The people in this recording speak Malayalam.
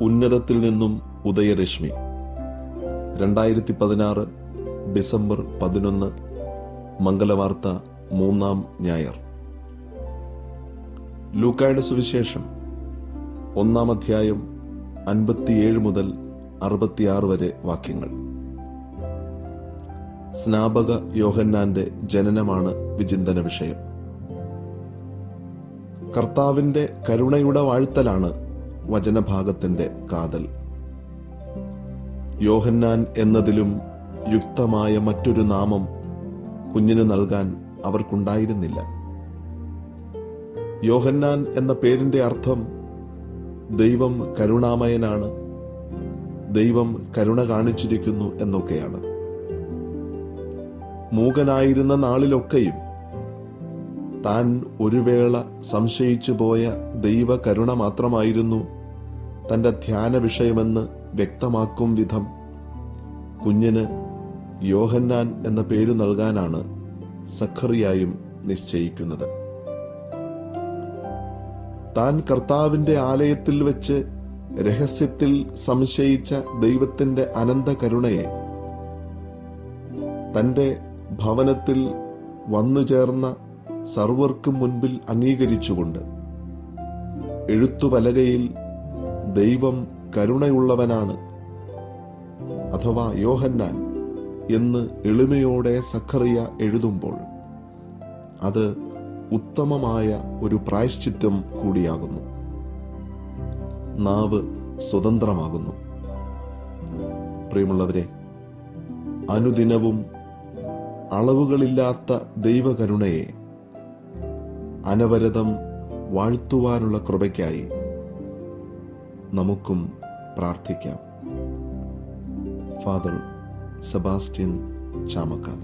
ഉന്നതത്തിൽ നിന്നും ഉദയരശ്മി. 2016 ഡിസംബർ 11 മംഗലവാർത്ത 3-ാം ഞായർ. ലൂക്കായുടെ സുവിശേഷം 1-ാം അധ്യായം 57 മുതൽ 66 വരെ വാക്യങ്ങൾ. സ്നാപക യോഹന്നാന്റെ ജനനമാണ് വിചിന്തന വിഷയം. കർത്താവിന്റെ കരുണയുടെ വാഴ്ത്തലാണ് വചനഭാഗത്തിന്റെ കാതൽ. യോഹന്നാൻ എന്നതിലും യുക്തമായ മറ്റൊരു നാമം കുഞ്ഞിന് നൽകാൻ അവർക്കുണ്ടായിരുന്നില്ല. യോഹന്നാൻ എന്ന പേരിന്റെ അർത്ഥം ദൈവം കരുണാമയനാണ്, ദൈവം കരുണ കാണിച്ചിരിക്കുന്നു എന്നൊക്കെയാണ്. മൂകനായിരുന്ന നാളിലൊക്കെയും താൻ ഒരു വേള സംശയിച്ചു പോയ ദൈവ കരുണ മാത്രമായിരുന്നു തന്റെ ധ്യാന വിഷയമെന്ന് വ്യക്തമാക്കും വിധം കുഞ്ഞിന് യോഹന്നാൻ എന്ന പേരു നൽകാനാണ് സഖറിയായും നിശ്ചയിക്കുന്നത്. താൻ കർത്താവിന്റെ ആലയത്തിൽ വെച്ച് രഹസ്യത്തിൽ സംശയിച്ച ദൈവത്തിന്റെ അനന്ത കരുണയെ തന്റെ ഭവനത്തിൽ വന്നു ചേർന്ന സർവർക്കും മുൻപിൽ അംഗീകരിച്ചുകൊണ്ട് എഴുത്തുപലകയിൽ ദൈവം കരുണയുള്ളവനാണ് അഥവാ യോഹന്നാൻ എന്ന് എളിമയോടെ സഖറിയ എഴുതുമ്പോൾ അത് ഉത്തമമായ ഒരു പ്രായശ്ചിത്തം കൂടിയാകുന്നു. നാവ് സ്വതന്ത്രമാകുന്നു. പ്രിയമുള്ളവരെ, അനുദിനവും അളവുകളില്ലാത്ത ദൈവകരുണയെ അനവരതം വാഴ്ത്തുവാനുള്ള കൃപയ്ക്കായി നമുക്കും പ്രാർത്ഥിക്കാം. Father Sebastian Chamakkala.